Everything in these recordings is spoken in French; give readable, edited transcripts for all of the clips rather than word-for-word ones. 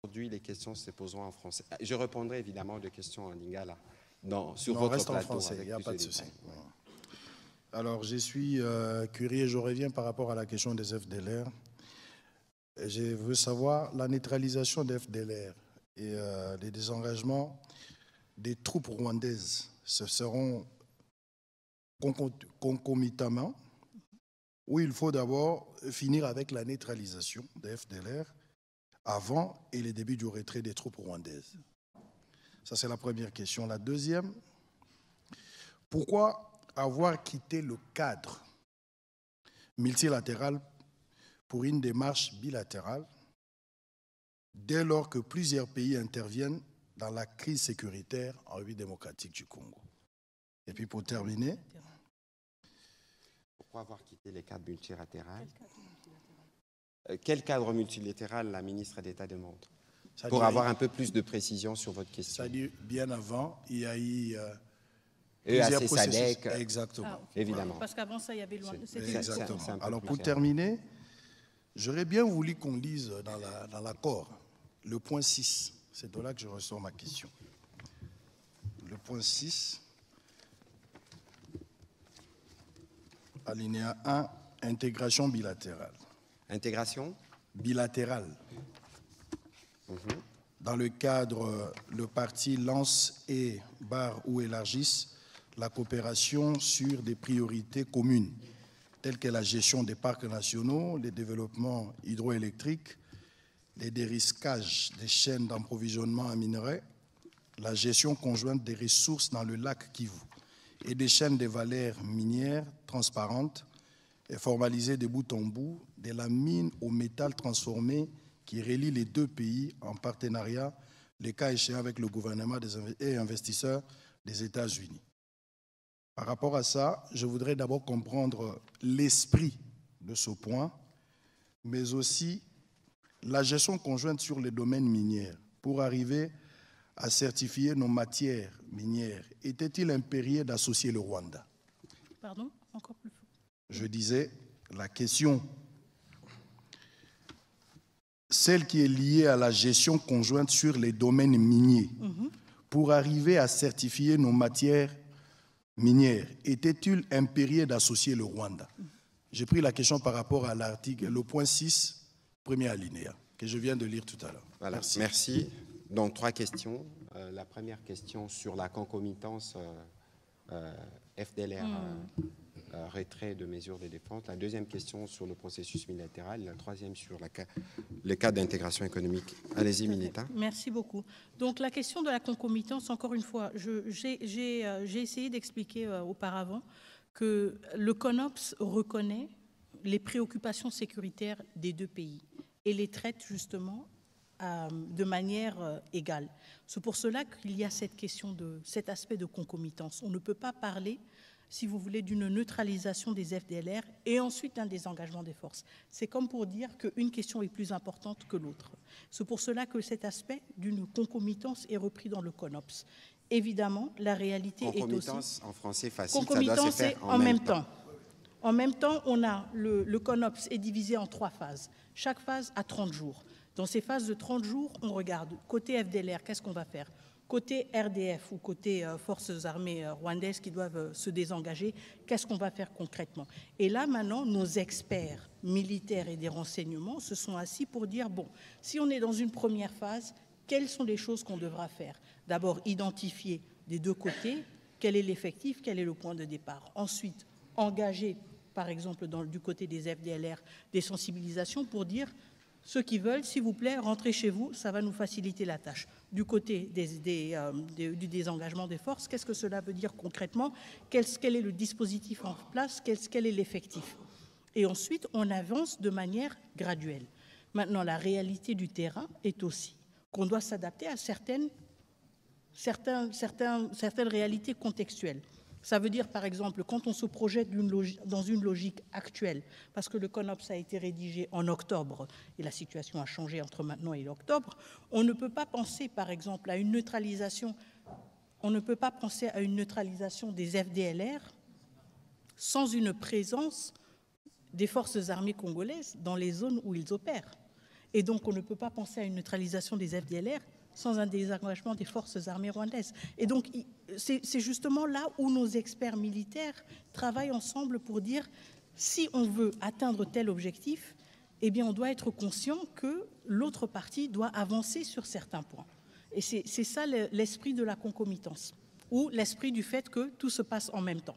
Aujourd'hui, les questions se poseront en français. Je répondrai évidemment aux questions en lingala sur Non, votre reste plateau. En français, il n'y a pas de souci. détails. Alors, je suis curieux, je reviens par rapport à la question des FDLR. Je veux savoir la neutralisation des FDLR et les désengagements des troupes rwandaises. Ce seront concomitamment ou il faut d'abord finir avec la neutralisation des FDLR avant et le début du retrait des troupes rwandaises. Ça, c'est la première question. La deuxième, pourquoi avoir quitté le cadre multilatéral pour une démarche bilatérale dès lors que plusieurs pays interviennent dans la crise sécuritaire en République démocratique du Congo? Et puis pour terminer, pourquoi avoir quitté les cadres multilatéraux? Quel cadre multilatéral la ministre d'État demande? Pour avoir un peu plus de précision sur votre question. C'est-à-dire, bien avant, il y a eu EAC, SADC, exactement. Évidemment. Parce qu'avant ça, il y avait loin. Exactement. Alors, pour terminer, j'aurais bien voulu qu'on lise dans l'accord le point 6. C'est de là que je ressors ma question. Le point 6, alinéa 1, intégration bilatérale. Intégration bilatérale. Dans le cadre, le parti lance et barre ou élargisse la coopération sur des priorités communes, telles que la gestion des parcs nationaux, le développement hydroélectrique, les dérisquages des chaînes d'approvisionnement en minerais, la gestion conjointe des ressources dans le lac Kivu et des chaînes de valeurs minières transparentes et formalisées de bout en bout, de la mine au métal transformé qui relie les deux pays en partenariat, les cas échéants avec le gouvernement et investisseurs des États-Unis. Par rapport à ça, je voudrais d'abord comprendre l'esprit de ce point, mais aussi la gestion conjointe sur les domaines miniers pour arriver à certifier nos matières minières. Était-il impérieux d'associer le Rwanda? Pardon? Encore plus fort. Je disais, la question, celle qui est liée à la gestion conjointe sur les domaines miniers, pour arriver à certifier nos matières minières, était-il impérieux d'associer le Rwanda? J'ai pris la question par rapport à l'article, le point 6, premier alinéa, que je viens de lire tout à l'heure. Voilà. Merci. Donc, 3 questions. La première question sur la concomitance FDLR, retrait de mesures de défense. La deuxième question sur le processus bilatéral. La troisième sur le cadre d'intégration économique. Allez-y, Minita. Merci beaucoup. Donc, la question de la concomitance, encore une fois, j'ai essayé d'expliquer auparavant que le CONOPS reconnaît les préoccupations sécuritaires des deux pays et les traite justement de manière égale. C'est pour cela qu'il y a cette question cet aspect de concomitance. On ne peut pas parler, si vous voulez, d'une neutralisation des FDLR et ensuite un désengagement des forces. C'est comme pour dire qu'une question est plus importante que l'autre. C'est pour cela que cet aspect d'une concomitance est repris dans le CONOPS. Évidemment, la réalité est aussi... Concomitance, en français facile, concomitance, ça doit se faire en même temps. En même temps, on a le CONOPS est divisé en 3 phases. Chaque phase a 30 jours. Dans ces phases de 30 jours, on regarde côté FDLR, qu'est-ce qu'on va faire? Côté RDF ou côté forces armées rwandaises qui doivent se désengager, qu'est-ce qu'on va faire concrètement? Et là, maintenant, nos experts militaires et des renseignements se sont assis pour dire, bon, si on est dans une première phase, quelles sont les choses qu'on devra faire? D'abord, identifier des deux côtés quel est l'effectif, quel est le point de départ. Ensuite, engager, par exemple, du côté des FDLR, des sensibilisations pour dire ceux qui veulent, s'il vous plaît, rentrez chez vous, ça va nous faciliter la tâche. Du côté du désengagement des forces, qu'est-ce que cela veut dire concrètement? Quel est le dispositif en place? Quel est l'effectif? Et ensuite, on avance de manière graduelle. Maintenant, la réalité du terrain est aussi qu'on doit s'adapter à certaines réalités contextuelles. Ça veut dire, par exemple, quand on se projette dans une logique actuelle, parce que le CONOPS a été rédigé en octobre, et la situation a changé entre maintenant et octobre, on ne peut pas penser, par exemple, à une neutralisation, des FDLR sans une présence des forces armées congolaises dans les zones où ils opèrent. Et donc, on ne peut pas penser à une neutralisation des FDLR sans un désengagement des forces armées rwandaises. Et donc, c'est justement là où nos experts militaires travaillent ensemble pour dire, si on veut atteindre tel objectif, eh bien, on doit être conscient que l'autre partie doit avancer sur certains points. Et c'est ça l'esprit de la concomitance, ou l'esprit du fait que tout se passe en même temps.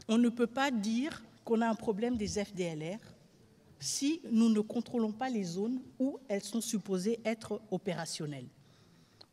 On ne peut pas dire qu'on a un problème des FDLR si nous ne contrôlons pas les zones où elles sont supposées être opérationnelles.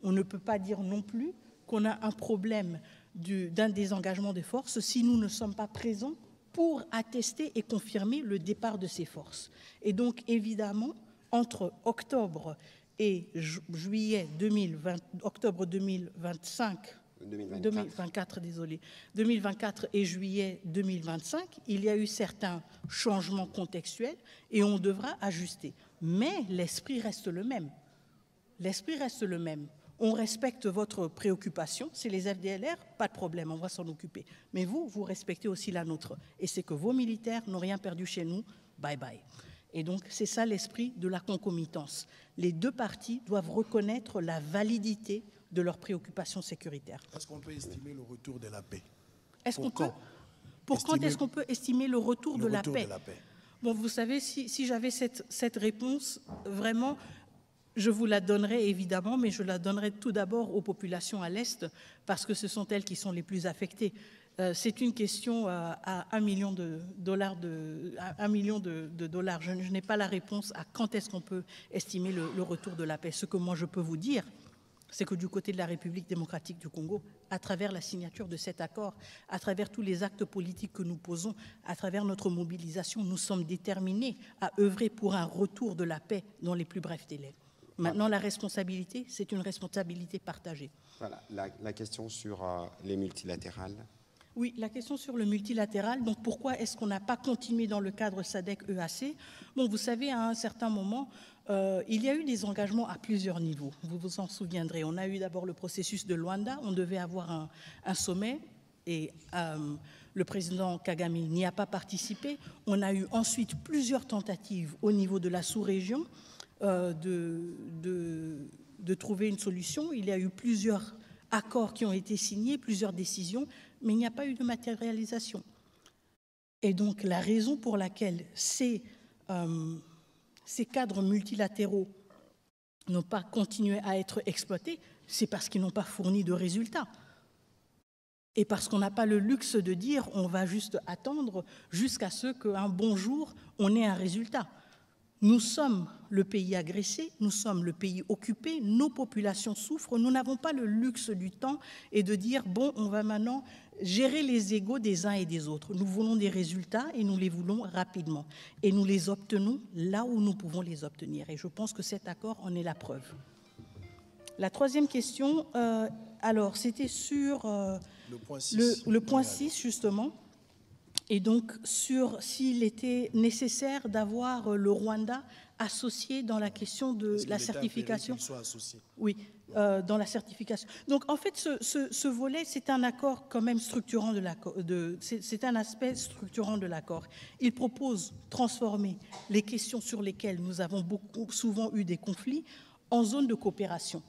On ne peut pas dire non plus qu'on a un problème d'un désengagement des forces si nous ne sommes pas présents pour attester et confirmer le départ de ces forces. Et donc, évidemment, entre octobre et juillet 2020, octobre 2024 et juillet 2025, il y a eu certains changements contextuels et on devra ajuster. Mais l'esprit reste le même. L'esprit reste le même. On respecte votre préoccupation, c'est les FDLR, pas de problème, on va s'en occuper. Mais vous, vous respectez aussi la nôtre. Et c'est que vos militaires n'ont rien perdu chez nous, bye bye. Et donc, c'est ça l'esprit de la concomitance. Les deux parties doivent reconnaître la validité de leurs préoccupations sécuritaires. Est-ce qu'on peut estimer le retour de la paix? Pour quand est-ce qu'on peut estimer le retour de la paix? Bon, vous savez, si j'avais cette réponse, vraiment, je vous la donnerai évidemment, mais je la donnerai tout d'abord aux populations à l'Est, parce que ce sont elles qui sont les plus affectées. C'est une question à $1 million de dollars. Je n'ai pas la réponse à quand est-ce qu'on peut estimer le retour de la paix. Ce que moi je peux vous dire, c'est que du côté de la République démocratique du Congo, à travers la signature de cet accord, à travers tous les actes politiques que nous posons, à travers notre mobilisation, nous sommes déterminés à œuvrer pour un retour de la paix dans les plus brefs délais. Maintenant, la responsabilité, c'est une responsabilité partagée. Voilà, la question sur les multilatérales. Oui, la question sur le multilatéral. Donc, pourquoi est-ce qu'on n'a pas continué dans le cadre SADC-EAC? Bon, vous savez, à un certain moment, il y a eu des engagements à plusieurs niveaux. Vous vous en souviendrez. On a eu d'abord le processus de Luanda. On devait avoir un sommet et le président Kagame n'y a pas participé. On a eu ensuite plusieurs tentatives au niveau de la sous-région de trouver une solution. Il y a eu plusieurs accords qui ont été signés, plusieurs décisions, mais il n'y a pas eu de matérialisation. Et donc, la raison pour laquelle ces cadres multilatéraux n'ont pas continué à être exploités, c'est parce qu'ils n'ont pas fourni de résultats. Et parce qu'on n'a pas le luxe de dire on va juste attendre jusqu'à ce qu'un bon jour, on ait un résultat. Nous sommes le pays agressé, nous sommes le pays occupé, nos populations souffrent, nous n'avons pas le luxe du temps et de dire, bon, on va maintenant gérer les égos des uns et des autres. Nous voulons des résultats et nous les voulons rapidement. Et nous les obtenons là où nous pouvons les obtenir. Et je pense que cet accord en est la preuve. La troisième question, alors, c'était sur le point 6, justement. Et donc, sur s'il était nécessaire d'avoir le Rwanda associé dans la question de la certification. Oui, dans la certification. Donc, en fait, ce volet, c'est un accord quand même structurant de l'accord. C'est un aspect structurant de l'accord. Il propose de transformer les questions sur lesquelles nous avons souvent eu des conflits en zone de coopération.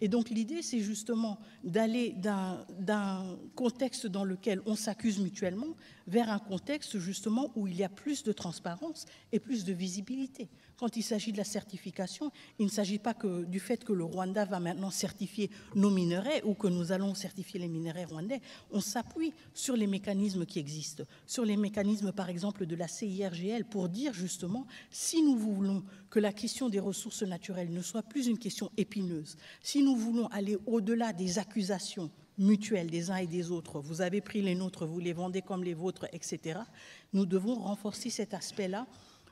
Et donc l'idée, c'est justement d'aller d'un contexte dans lequel on s'accuse mutuellement vers un contexte justement où il y a plus de transparence et plus de visibilité. Quand il s'agit de la certification, il ne s'agit pas que du fait que le Rwanda va maintenant certifier nos minerais ou que nous allons certifier les minerais rwandais. On s'appuie sur les mécanismes qui existent, sur les mécanismes par exemple de la CIRGL pour dire justement si nous voulons que la question des ressources naturelles ne soit plus une question épineuse, si nous voulons aller au-delà des accusations mutuelles des uns et des autres, vous avez pris les nôtres, vous les vendez comme les vôtres, etc., nous devons renforcer cet aspect-là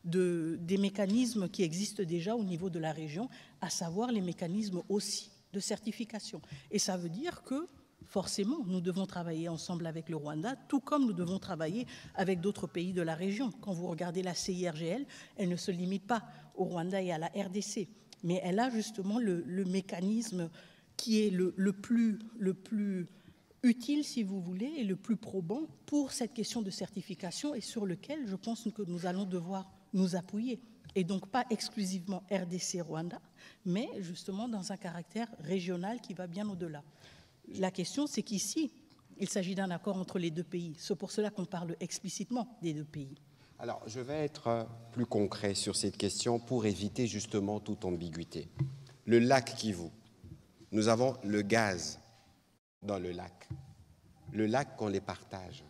des mécanismes qui existent déjà au niveau de la région, à savoir les mécanismes aussi de certification. Et ça veut dire que, forcément, nous devons travailler ensemble avec le Rwanda, tout comme nous devons travailler avec d'autres pays de la région. Quand vous regardez la CIRGL, elle ne se limite pas au Rwanda et à la RDC, mais elle a justement le mécanisme qui est le plus utile, si vous voulez, et le plus probant pour cette question de certification et sur lequel je pense que nous allons devoir nous appuyer et donc pas exclusivement RDC-Rwanda, mais justement dans un caractère régional qui va bien au-delà. La question, c'est qu'ici, il s'agit d'un accord entre les deux pays. C'est pour cela qu'on parle explicitement des deux pays. Alors, je vais être plus concret sur cette question pour éviter justement toute ambiguïté. Le lac Kivu, nous avons le gaz dans le lac. Le lac, qu'on les partage.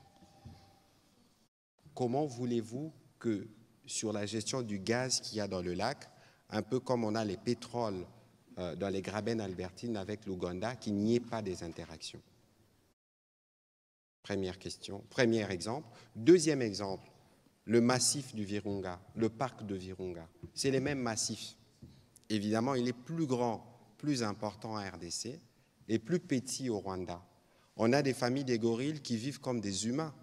Comment voulez-vous que sur la gestion du gaz qu'il y a dans le lac, un peu comme on a les pétroles dans les Graben albertines avec l'Ouganda, qu'il n'y ait pas des interactions? Première question, premier exemple. Deuxième exemple, le massif du Virunga, le parc de Virunga. C'est les mêmes massifs. Évidemment, il est plus grand, plus important en RDC et plus petit au Rwanda. On a des familles des gorilles qui vivent comme des humains.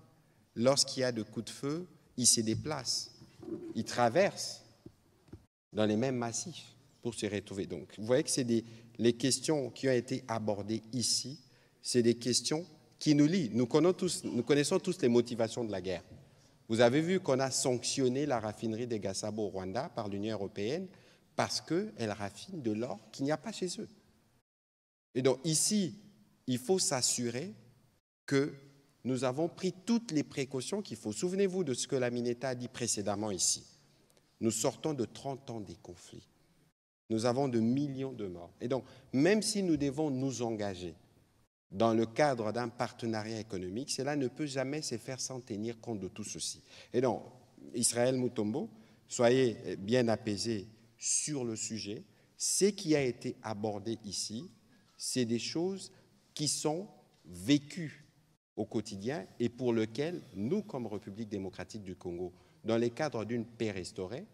Lorsqu'il y a de coups de feu, ils se déplacent, ils traversent dans les mêmes massifs pour se retrouver. Donc, vous voyez que c'est les questions qui ont été abordées ici, c'est des questions qui nous lient. Nous connaissons tous les motivations de la guerre. Vous avez vu qu'on a sanctionné la raffinerie de Gasabo au Rwanda par l'Union européenne parce qu'elle raffine de l'or qu'il n'y a pas chez eux. Et donc ici, il faut s'assurer que nous avons pris toutes les précautions qu'il faut. Souvenez-vous de ce que la Mineta a dit précédemment ici. Nous sortons de 30 ans des conflits. Nous avons de millions de morts. Et donc, même si nous devons nous engager dans le cadre d'un partenariat économique, cela ne peut jamais se faire sans tenir compte de tout ceci. Et donc, Israël Mutombo, soyez bien apaisés sur le sujet. Ce qui a été abordé ici, c'est des choses qui sont vécues au quotidien et pour lesquelles nous, comme République démocratique du Congo, dans le cadre d'une paix restaurée,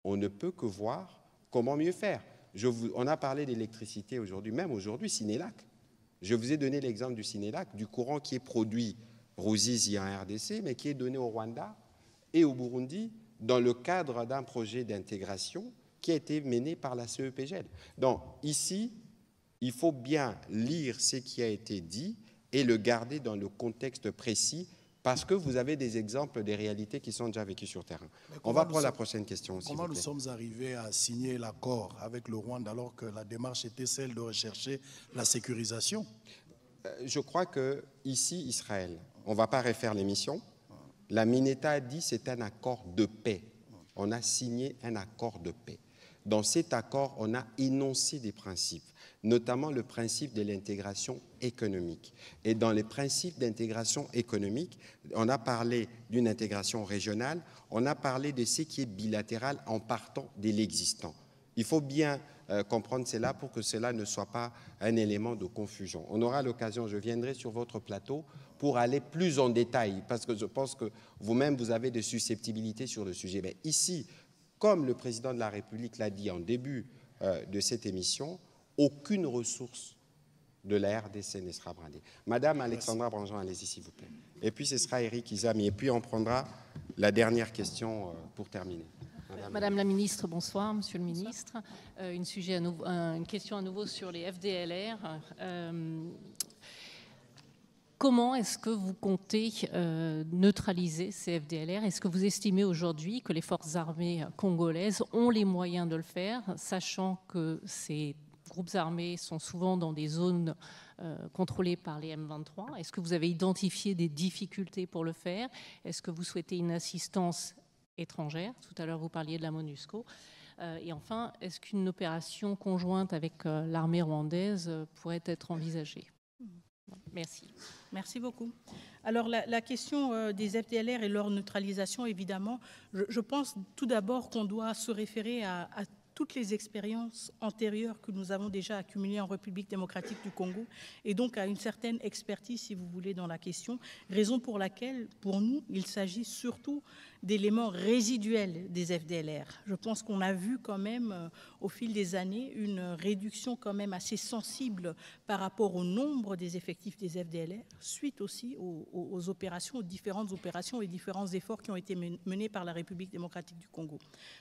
on ne peut que voir comment mieux faire. On a parlé d'électricité aujourd'hui, même aujourd'hui, Sénélac. Je vous ai donné l'exemple du Sénélac, du courant qui est produit Ruzizi en RDC, mais qui est donné au Rwanda et au Burundi dans le cadre d'un projet d'intégration qui a été mené par la CEPGL. Donc ici, il faut bien lire ce qui a été dit et le garder dans le contexte précis parce que vous avez des exemples des réalités qui sont déjà vécues sur terrain. On va prendre la prochaine question aussi. Comment nous sommes arrivés à signer l'accord avec le Rwanda alors que la démarche était celle de rechercher la sécurisation? Je crois que ici, Israël, on ne va pas refaire l'émission. La Mineta a dit que c'est un accord de paix. On a signé un accord de paix. Dans cet accord, on a énoncé des principes, notamment le principe de l'intégration économique. Et dans les principes d'intégration économique, on a parlé d'une intégration régionale, on a parlé de ce qui est bilatéral en partant de l'existant. Il faut bien comprendre cela pour que cela ne soit pas un élément de confusion. On aura l'occasion, je viendrai sur votre plateau pour aller plus en détail, parce que je pense que vous-même, vous avez des susceptibilités sur le sujet. Mais ici, comme le président de la République l'a dit en début de cette émission, aucune ressource de la RDC ne sera brandée. Madame Alexandra Branjon, allez-y s'il vous plaît. Et puis ce sera Eric Izami. Et puis on prendra la dernière question pour terminer. Madame la ministre, bonsoir. Monsieur le ministre, une question à nouveau sur les FDLR. Comment est-ce que vous comptez neutraliser ces FDLR? Est-ce que vous estimez aujourd'hui que les forces armées congolaises ont les moyens de le faire, sachant que ces groupes armés sont souvent dans des zones contrôlées par les M23? Est-ce que vous avez identifié des difficultés pour le faire? Est-ce que vous souhaitez une assistance étrangère? Tout à l'heure, vous parliez de la MONUSCO. Et enfin, est-ce qu'une opération conjointe avec l'armée rwandaise pourrait être envisagée? Merci. Merci beaucoup. Alors, la question des FDLR et leur neutralisation, évidemment, je pense tout d'abord qu'on doit se référer à toutes les expériences antérieures que nous avons déjà accumulées en République démocratique du Congo et donc à une certaine expertise, si vous voulez, dans la question, raison pour laquelle, pour nous, il s'agit surtout d'éléments résiduels des FDLR. Je pense qu'on a vu quand même, au fil des années, une réduction quand même assez sensible par rapport au nombre des effectifs des FDLR, suite aussi aux opérations, aux différentes opérations et différents efforts qui ont été menés par la République démocratique du Congo.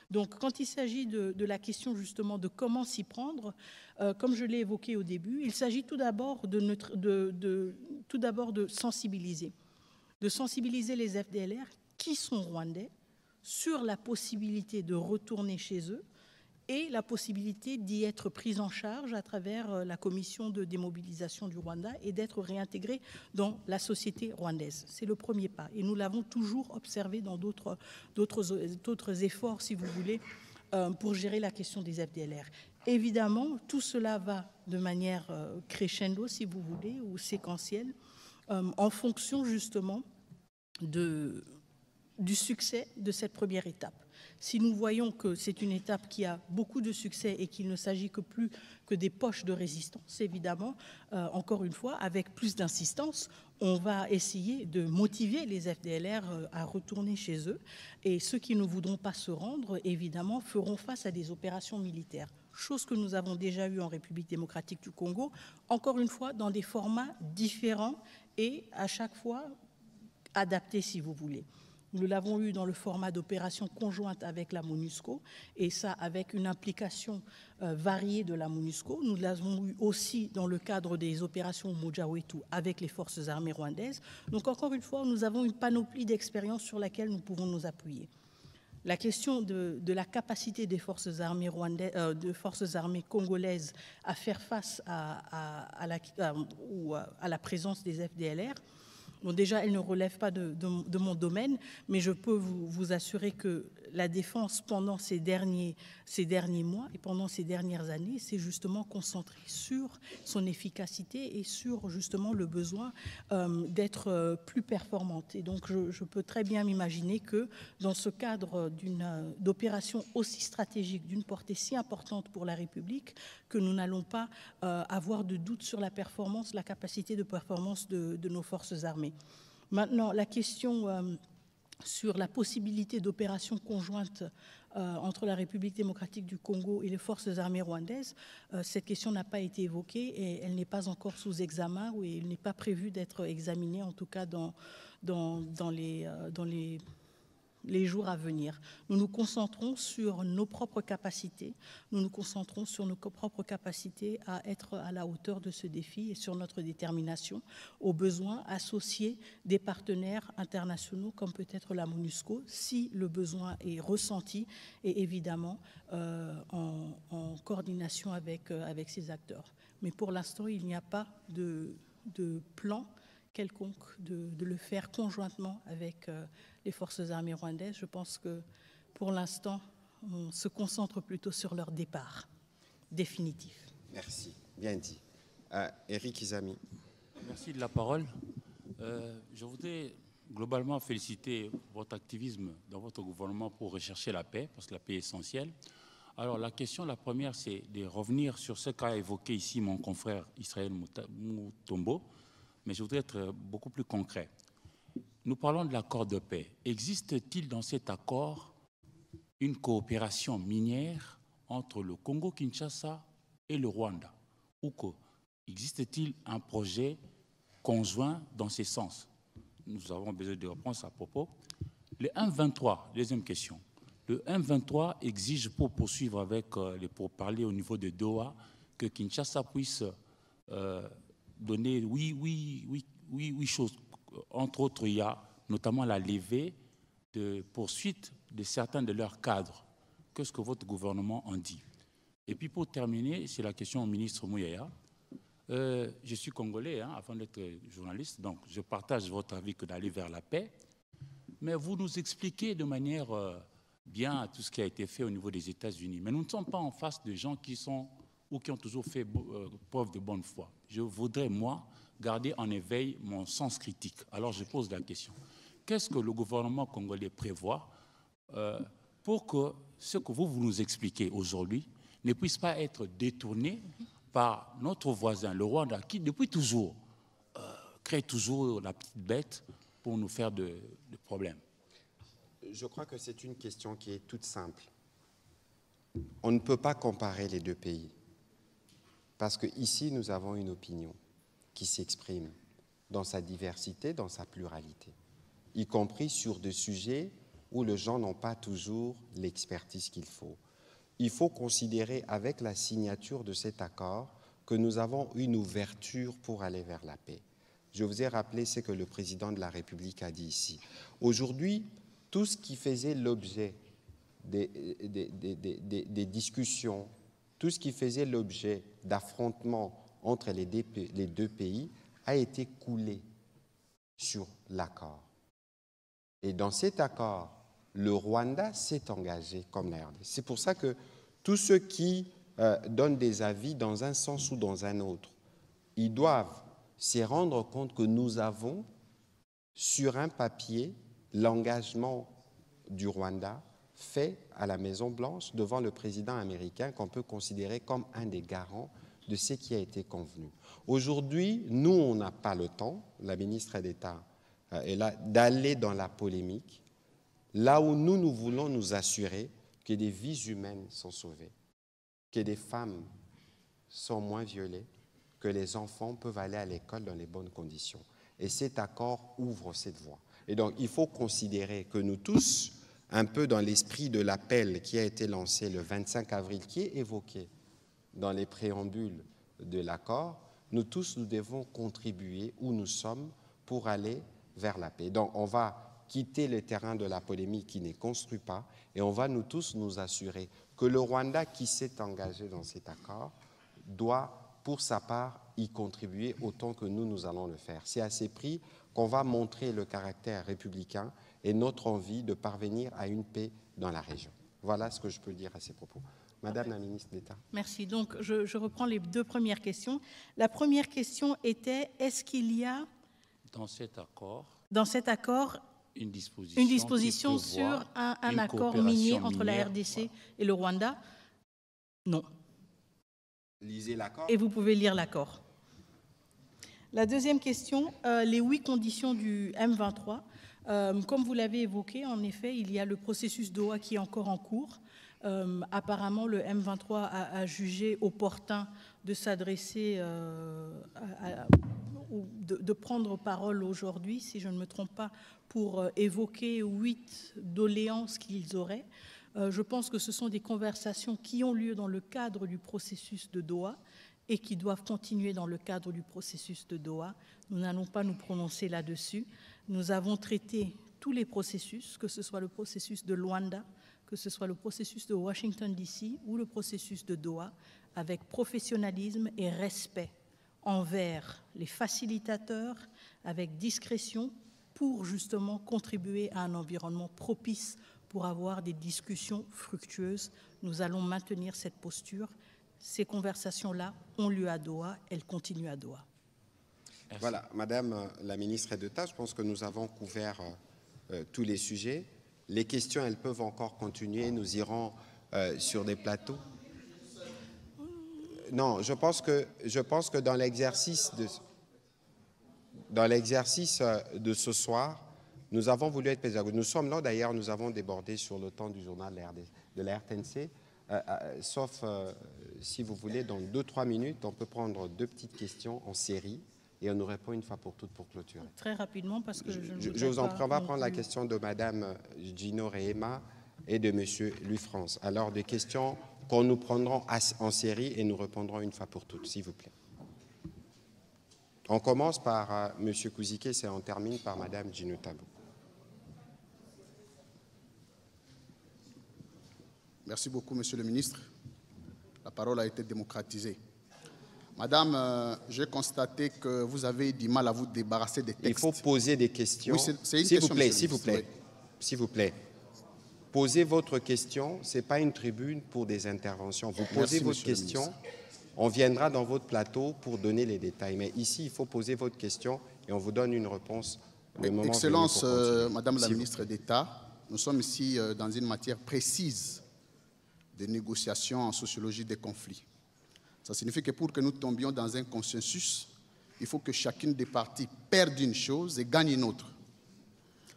Donc, quand il s'agit de la question justement de comment s'y prendre, comme je l'ai évoqué au début, il s'agit tout d'abord de sensibiliser les FDLR qui sont rwandais sur la possibilité de retourner chez eux et la possibilité d'y être pris en charge à travers la commission de démobilisation du Rwanda et d'être réintégrés dans la société rwandaise. C'est le premier pas. Et nous l'avons toujours observé dans d'autres efforts, si vous voulez, pour gérer la question des FDLR. Évidemment, tout cela va de manière crescendo, si vous voulez, ou séquentielle, en fonction justement du succès de cette première étape. Si nous voyons que c'est une étape qui a beaucoup de succès et qu'il ne s'agit que plus que des poches de résistance, évidemment, encore une fois, avec plus d'insistance, on va essayer de motiver les FDLR à retourner chez eux. Et ceux qui ne voudront pas se rendre, évidemment, feront face à des opérations militaires. Chose que nous avons déjà eue en République démocratique du Congo, encore une fois, dans des formats différents et à chaque fois adaptés, si vous voulez. Nous l'avons eu dans le format d'opération conjointe avec la MONUSCO, et ça avec une implication variée de la MONUSCO. Nous l'avons eu aussi dans le cadre des opérations Moja Wetu avec les forces armées rwandaises. Donc encore une fois, nous avons une panoplie d'expériences sur laquelle nous pouvons nous appuyer. La question de la capacité des forces armées congolaises à faire face à la présence des FDLR, bon, déjà, elle ne relève pas de mon domaine, mais je peux vous assurer que la défense, pendant ces derniers mois et pendant ces dernières années, s'est justement concentrée sur son efficacité et sur justement le besoin d'être plus performante. Et donc, je peux très bien m'imaginer que dans ce cadre d'opération aussi stratégique, d'une portée si importante pour la République, que nous n'allons pas avoir de doute sur la performance, la capacité de performance de nos forces armées. Maintenant, la question sur la possibilité d'opérations conjointes entre la République démocratique du Congo et les forces armées rwandaises, cette question n'a pas été évoquée et elle n'est pas encore sous examen, ou elle n'est pas prévue d'être examinée, en tout cas dans les jours à venir. Nous nous concentrons sur nos propres capacités, à être à la hauteur de ce défi et sur notre détermination, au besoin associer des partenaires internationaux comme peut-être la MONUSCO, si le besoin est ressenti, et évidemment en coordination avec ces acteurs. Mais pour l'instant, il n'y a pas de plan quelconque de le faire conjointement avec les forces armées rwandaises. Je pense que pour l'instant, on se concentre plutôt sur leur départ définitif. Merci, bien dit. Éric Izami. Merci de la parole. Je voudrais globalement féliciter votre activisme dans votre gouvernement pour rechercher la paix, parce que la paix est essentielle. Alors la question, la première, c'est de revenir sur ce qu'a évoqué ici mon confrère Israël Mutombo, mais je voudrais être beaucoup plus concret. Nous parlons de l'accord de paix. Existe-t-il dans cet accord une coopération minière entre le Congo-Kinshasa et le Rwanda? Ou existe-t-il un projet conjoint dans ces sens? Nous avons besoin de réponses à propos. Le 1.23, deuxième question. Le 1.23 exige pour poursuivre avec les pourparlers au niveau de Doha que Kinshasa puisse donner oui choses. Entre autres, il y a notamment la levée de poursuite de certains de leurs cadres. Qu'est-ce que votre gouvernement en dit? Et puis pour terminer, c'est la question au ministre Mouyaya. Je suis congolais, avant d'être journaliste, donc je partage votre avis que d'aller vers la paix. Mais vous nous expliquez de manière bien tout ce qui a été fait au niveau des États-Unis. Mais nous ne sommes pas en face de gens qui sont ou qui ont toujours fait preuve de bonne foi. Je voudrais, moi, garder en éveil mon sens critique. Alors je pose la question. Qu'est-ce que le gouvernement congolais prévoit pour que ce que vous nous expliquez aujourd'hui ne puisse pas être détourné par notre voisin, le Rwanda, qui depuis toujours crée toujours la petite bête pour nous faire de problèmes? Je crois que c'est une question qui est toute simple. On ne peut pas comparer les deux pays. Parce qu'ici, nous avons une opinion qui s'exprime dans sa diversité, dans sa pluralité, y compris sur des sujets où les gens n'ont pas toujours l'expertise qu'il faut. Il faut considérer avec la signature de cet accord que nous avons une ouverture pour aller vers la paix. Je vous ai rappelé ce que le président de la République a dit ici. Aujourd'hui, tout ce qui faisait l'objet des discussions, tout ce qui faisait l'objet d'affrontements entre les deux pays a été coulé sur l'accord. Et dans cet accord, le Rwanda s'est engagé comme la RDC. C'est pour ça que tous ceux qui donnent des avis dans un sens ou dans un autre, ils doivent se rendre compte que nous avons sur un papier l'engagement du Rwanda fait à la Maison-Blanche devant le président américain qu'on peut considérer comme un des garants de ce qui a été convenu. Aujourd'hui, nous, on n'a pas le temps, la ministre d'État est là, d'aller dans la polémique, là où nous voulons nous assurer que des vies humaines sont sauvées, que des femmes sont moins violées, que les enfants peuvent aller à l'école dans les bonnes conditions. Et cet accord ouvre cette voie. Et donc, il faut considérer que nous tous, un peu dans l'esprit de l'appel qui a été lancé le 25 avril, qui est évoqué dans les préambules de l'accord, nous tous, nous devons contribuer où nous sommes pour aller vers la paix. Donc, on va quitter le terrain de la polémique qui ne construit pas et on va nous tous nous assurer que le Rwanda qui s'est engagé dans cet accord doit, pour sa part, y contribuer autant que nous allons le faire. C'est à ces prix qu'on va montrer le caractère républicain et notre envie de parvenir à une paix dans la région. Voilà ce que je peux dire à ces propos. Madame la ministre d'État. Merci. Donc, je reprends les deux premières questions. La première question était, est-ce qu'il y a dans cet accord une disposition sur un accord minier entre la RDC et le Rwanda? Non. Lisez l'accord. Et vous pouvez lire l'accord. La deuxième question, les 8 conditions du M23. Comme vous l'avez évoqué, en effet, il y a le processus Doha qui est encore en cours. Apparemment, le M23 a jugé opportun de s'adresser, de prendre parole aujourd'hui, si je ne me trompe pas, pour évoquer 8 doléances qu'ils auraient. Je pense que ce sont des conversations qui ont lieu dans le cadre du processus de Doha et qui doivent continuer dans le cadre du processus de Doha. Nous n'allons pas nous prononcer là-dessus. Nous avons traité tous les processus, que ce soit le processus de Luanda, que ce soit le processus de Washington DC ou le processus de Doha, avec professionnalisme et respect envers les facilitateurs, avec discrétion, pour justement contribuer à un environnement propice pour avoir des discussions fructueuses. Nous allons maintenir cette posture. Ces conversations-là ont lieu à Doha, elles continuent à Doha. Merci. Voilà, Madame la ministre d'État, je pense que nous avons couvert tous les sujets. Les questions, elles peuvent encore continuer. Nous irons sur des plateaux. Non, je pense que dans l'exercice de ce soir, nous avons voulu être pédagogiques. Nous sommes là, d'ailleurs, nous avons débordé sur le temps du journal de la RTNC, sauf, si vous voulez, dans 2-3 minutes, on peut prendre 2 petites questions en série et on nous répond une fois pour toutes pour clôturer. Très rapidement, parce que je vous en prie, on va prendre la question de Madame Gino Rehema et de Monsieur Louis France. Alors, des questions qu'on nous prendrons en série et nous répondrons une fois pour toutes, s'il vous plaît. On commence par Monsieur Kouzike et on termine par Madame Gino Tabou. Merci beaucoup, Monsieur le ministre. La parole a été démocratisée. Madame, j'ai constaté que vous avez du mal à vous débarrasser des textes. Il faut poser des questions. Oui, c'est une question, s'il vous plaît. Posez votre question. Ce n'est pas une tribune pour des interventions. Vous posez votre question. On viendra dans votre plateau pour donner les détails. Mais ici, il faut poser votre question et on vous donne une réponse. Excellence, Madame la ministre d'État, nous sommes ici dans une matière précise de négociations en sociologie des conflits. Ça signifie que pour que nous tombions dans un consensus, il faut que chacune des parties perde une chose et gagne une autre.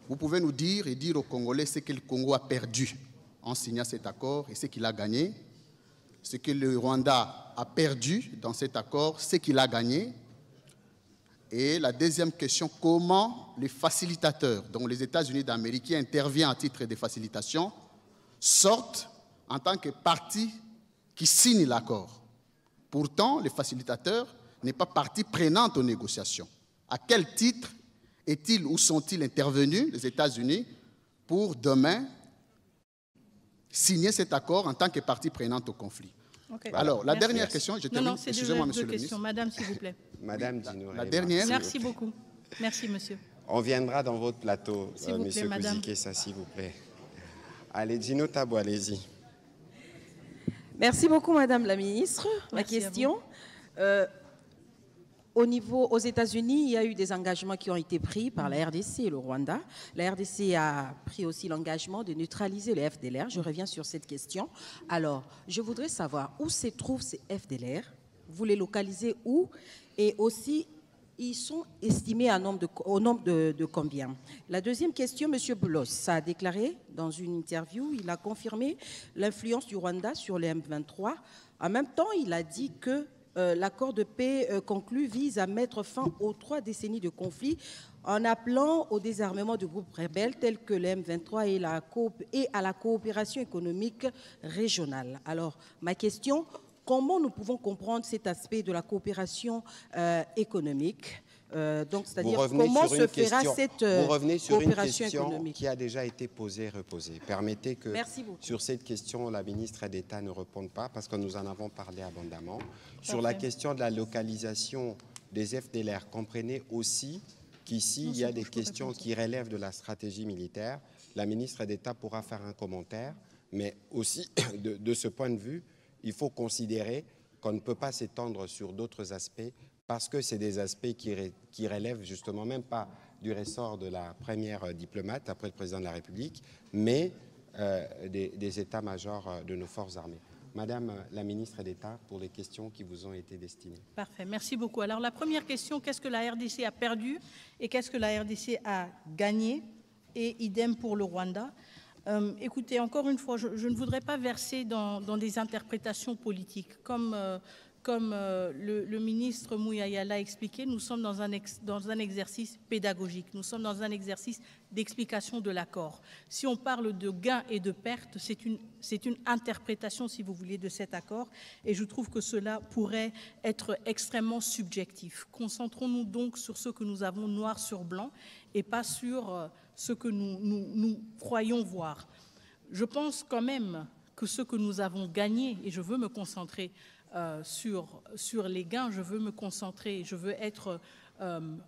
Vous pouvez nous dire et dire aux Congolais ce que le Congo a perdu en signant cet accord et ce qu'il a gagné, ce que le Rwanda a perdu dans cet accord, ce qu'il a gagné. Et la deuxième question, comment les facilitateurs, dont les États-Unis d'Amérique qui interviennent à titre de facilitation, sortent en tant que partie qui signe l'accord. Pourtant, le facilitateur n'est pas partie prenante aux négociations. À quel titre est-il ou sont-ils intervenus, les États-Unis, pour demain signer cet accord en tant que partie prenante au conflit. Okay. Alors, la dernière question, je termine. Non, c'est excusez-moi, monsieur le ministre. Madame, s'il vous plaît. Madame Dino La dernière. Merci beaucoup. Merci, monsieur. On viendra dans votre plateau, monsieur madame. ça, s'il vous plaît. Allez, Dino Tabo, allez-y. Merci beaucoup, Madame la Ministre. Ma Merci question, aux États-Unis, il y a eu des engagements qui ont été pris par la RDC et le Rwanda. La RDC a pris aussi l'engagement de neutraliser les FDLR. Je reviens sur cette question. Alors, je voudrais savoir où se trouvent ces FDLR. Vous les localisez où? Et aussi, ils sont estimés au nombre de combien? La deuxième question, M. Boulos a déclaré dans une interview, il a confirmé l'influence du Rwanda sur les M23. En même temps, il a dit que l'accord de paix conclu vise à mettre fin aux 3 décennies de conflit en appelant au désarmement de groupes rebelles tels que les M23 et à la coopération économique régionale. Alors, ma question, comment nous pouvons comprendre cet aspect de la coopération économique? Donc, c'est-à-dire comment se fera cette vous revenez sur coopération une question économique qui a déjà été posée et reposée. Permettez que sur cette question, la ministre d'État ne réponde pas parce que nous en avons parlé abondamment. Sur la question de la localisation des FDLR, comprenez aussi qu'ici, il y a des questions qui relèvent de la stratégie militaire. La ministre d'État pourra faire un commentaire, mais aussi de ce point de vue, il faut considérer qu'on ne peut pas s'étendre sur d'autres aspects parce que c'est des aspects qui relèvent justement même pas du ressort de la première diplomate après le président de la République, mais des états-majors de nos forces armées. Madame la ministre d'État, pour les questions qui vous ont été destinées. Parfait, merci beaucoup. Alors la première question, qu'est-ce que la RDC a perdu et qu'est-ce que la RDC a gagné? Et idem pour le Rwanda. Écoutez, encore une fois, je ne voudrais pas verser dans des interprétations politiques. Comme le ministre Mouyaya l'a expliqué, nous sommes dans un exercice pédagogique, nous sommes dans un exercice d'explication de l'accord. Si on parle de gains et de pertes, c'est une interprétation, si vous voulez, de cet accord, et je trouve que cela pourrait être extrêmement subjectif. Concentrons-nous donc sur ce que nous avons noir sur blanc et pas sur ce que nous croyons voir. Je pense quand même que ce que nous avons gagné, et je veux me concentrer sur les gains, je veux me concentrer, je veux être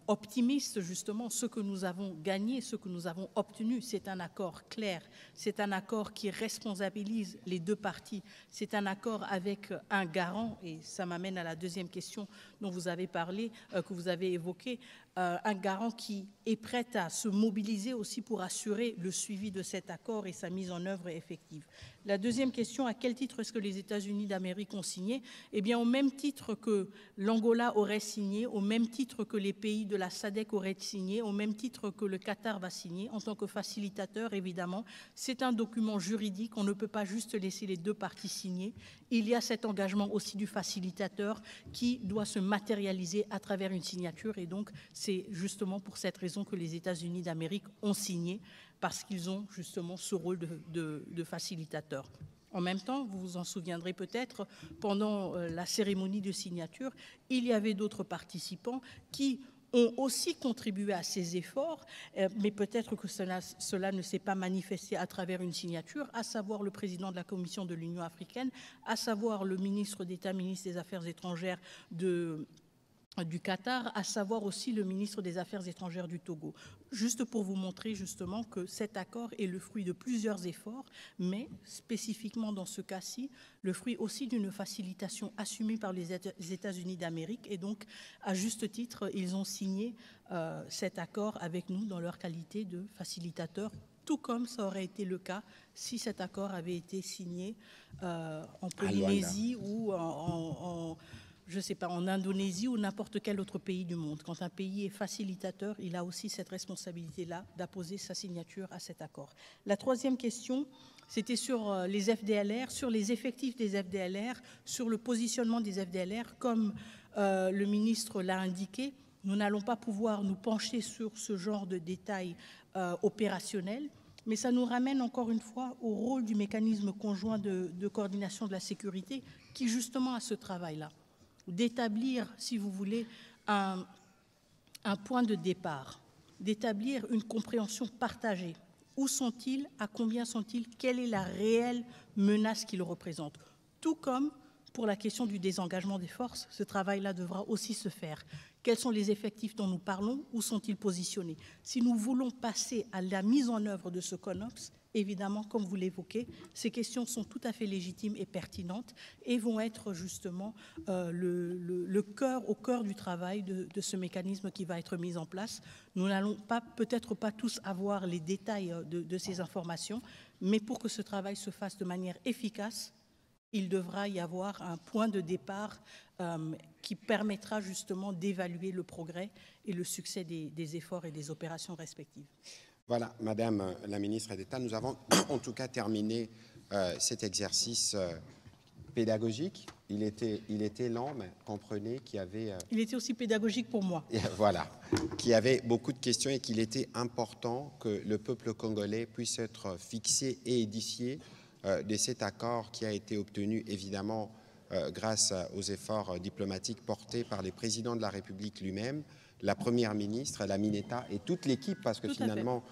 optimiste justement. Ce que nous avons gagné, ce que nous avons obtenu, c'est un accord clair, c'est un accord qui responsabilise les deux parties, c'est un accord avec un garant, et ça m'amène à la deuxième question dont vous avez parlé, que vous avez évoquée, un garant qui est prêt à se mobiliser aussi pour assurer le suivi de cet accord et sa mise en œuvre effective. La deuxième question, à quel titre est-ce que les États-Unis d'Amérique ont signé? Eh bien, au même titre que l'Angola aurait signé, au même titre que les pays de la SADC auraient signé, au même titre que le Qatar va signer, en tant que facilitateur, évidemment. C'est un document juridique, on ne peut pas juste laisser les deux parties signer. Il y a cet engagement aussi du facilitateur qui doit se matérialiser à travers une signature, et donc c'est justement pour cette raison que les États-Unis d'Amérique ont signé, parce qu'ils ont justement ce rôle de facilitateur. En même temps, vous vous en souviendrez peut-être, pendant la cérémonie de signature, il y avait d'autres participants qui ont aussi contribué à ces efforts, mais peut-être que cela ne s'est pas manifesté à travers une signature, à savoir le président de la Commission de l'Union africaine, à savoir le ministre d'État, ministre des Affaires étrangères du Qatar, à savoir aussi le ministre des Affaires étrangères du Togo. Juste pour vous montrer justement que cet accord est le fruit de plusieurs efforts, mais spécifiquement dans ce cas-ci, le fruit aussi d'une facilitation assumée par les États-Unis d'Amérique, et donc à juste titre, ils ont signé cet accord avec nous dans leur qualité de facilitateur, tout comme ça aurait été le cas si cet accord avait été signé en Polynésie ou je ne sais pas, en Indonésie ou n'importe quel autre pays du monde. Quand un pays est facilitateur, il a aussi cette responsabilité-là d'apposer sa signature à cet accord. La troisième question, c'était sur les FDLR, sur les effectifs des FDLR, sur le positionnement des FDLR. Comme le ministre l'a indiqué, nous n'allons pas pouvoir nous pencher sur ce genre de détails opérationnels, mais ça nous ramène encore une fois au rôle du mécanisme conjoint de coordination de la sécurité qui justement a ce travail-là, d'établir, si vous voulez, un point de départ, d'établir une compréhension partagée Où sont-ils? À combien sont-ils? Quelle est la réelle menace qu'ils représentent? Tout comme pour la question du désengagement des forces, ce travail-là devra aussi se faire. Quels sont les effectifs dont nous parlons? Où sont-ils positionnés? Si nous voulons passer à la mise en œuvre de ce CONOPS, évidemment, comme vous l'évoquez, ces questions sont tout à fait légitimes et pertinentes et vont être justement au cœur du travail de ce mécanisme qui va être mis en place. Nous n'allons peut-être pas tous avoir les détails de ces informations, mais pour que ce travail se fasse de manière efficace, il devra y avoir un point de départ qui permettra justement d'évaluer le progrès et le succès des efforts et des opérations respectives. Voilà, Madame la ministre d'État, nous avons en tout cas terminé cet exercice pédagogique. Il était lent, mais comprenez qu'il y avait... Il était aussi pédagogique pour moi. Voilà, qu'il y avait beaucoup de questions et qu'il était important que le peuple congolais puisse être fixé et édifié de cet accord qui a été obtenu évidemment grâce aux efforts diplomatiques portés par le président de la République lui-même, la première ministre, la Mineta et toute l'équipe, parce que finalement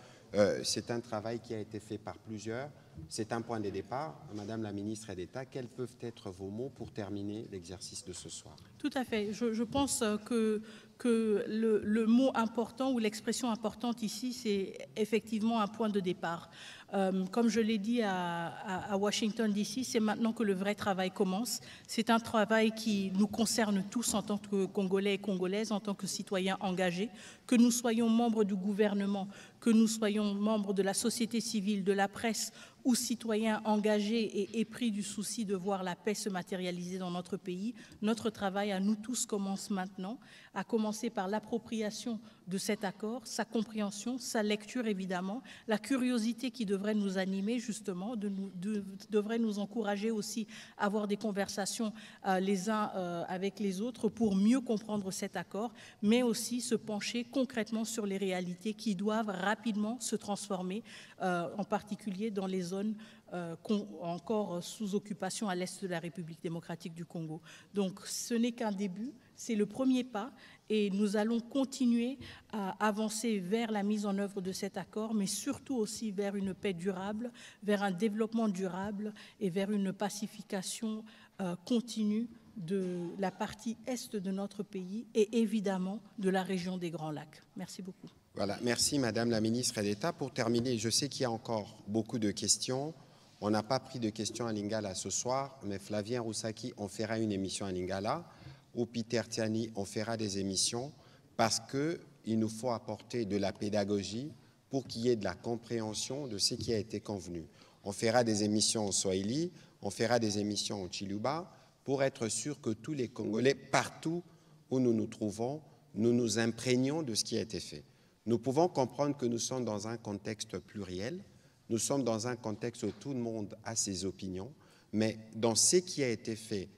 c'est un travail qui a été fait par plusieurs. C'est un point de départ. Madame la ministre d'État, quels peuvent être vos mots pour terminer l'exercice de ce soir? Tout à fait. Je pense que le mot important ou l'expression importante ici, c'est effectivement un point de départ. Comme je l'ai dit à Washington DC, c'est maintenant que le vrai travail commence. C'est un travail qui nous concerne tous en tant que Congolais et Congolaises, en tant que citoyens engagés, que nous soyons membres du gouvernement, que nous soyons membres de la société civile, de la presse ou citoyens engagés et épris du souci de voir la paix se matérialiser dans notre pays. Notre travail à nous tous commence maintenant, à commencer par l'appropriation de cet accord, sa compréhension, sa lecture évidemment, la curiosité qui devrait nous animer justement, devrait nous encourager aussi à avoir des conversations les uns avec les autres pour mieux comprendre cet accord, mais aussi se pencher concrètement sur les réalités qui doivent rapidement se transformer, en particulier dans les zones encore sous occupation à l'est de la République démocratique du Congo. Donc ce n'est qu'un début, c'est le premier pas et nous allons continuer à avancer vers la mise en œuvre de cet accord, mais surtout aussi vers une paix durable, vers un développement durable et vers une pacification continue de la partie est de notre pays et évidemment de la région des Grands Lacs. Merci beaucoup. Voilà, merci Madame la ministre d'État. Pour terminer, je sais qu'il y a encore beaucoup de questions. On n'a pas pris de questions à Lingala ce soir, mais Flavien Roussaki, on fera une émission à Lingala, ou Peter Tiani, on fera des émissions, parce qu'il nous faut apporter de la pédagogie pour qu'il y ait de la compréhension de ce qui a été convenu. On fera des émissions en Swahili, on fera des émissions en Chiluba, pour être sûr que tous les Congolais, partout où nous nous trouvons, nous nous imprégnons de ce qui a été fait. Nous pouvons comprendre que nous sommes dans un contexte pluriel, nous sommes dans un contexte où tout le monde a ses opinions, mais dans ce qui a été fait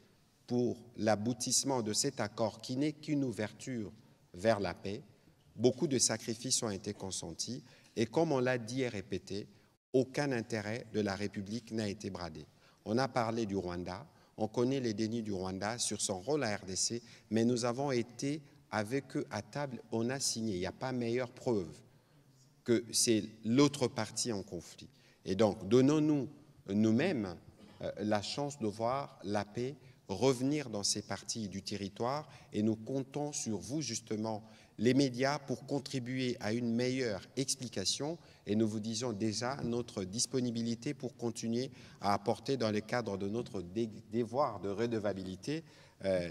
pour l'aboutissement de cet accord qui n'est qu'une ouverture vers la paix, beaucoup de sacrifices ont été consentis et comme on l'a dit et répété, aucun intérêt de la République n'a été bradé. On a parlé du Rwanda, on connaît les dénis du Rwanda sur son rôle à RDC, mais nous avons été avec eux à table, on a signé. Il n'y a pas meilleure preuve que c'est l'autre partie en conflit. Et donc, donnons-nous nous-mêmes la chance de voir la paix revenir dans ces parties du territoire et nous comptons sur vous, justement, les médias, pour contribuer à une meilleure explication et nous vous disons déjà notre disponibilité pour continuer à apporter dans le cadre de notre devoir de redevabilité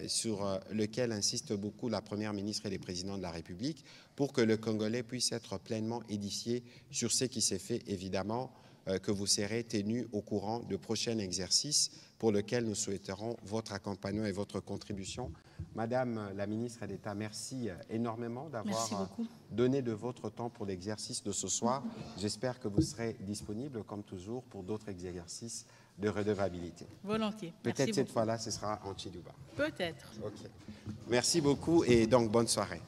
sur lequel insiste beaucoup la Première ministre et les présidents de la République pour que le Congolais puisse être pleinement édifié sur ce qui s'est fait, évidemment, que vous serez tenus au courant de prochains exercices pour lesquels nous souhaiterons votre accompagnement et votre contribution. Madame la ministre d'État, merci énormément d'avoir donné de votre temps pour l'exercice de ce soir. J'espère que vous serez disponible, comme toujours, pour d'autres exercices de redevabilité. Volontiers. Peut-être cette fois-là, ce sera en Chiluba. Peut-être. OK. Merci beaucoup et donc bonne soirée.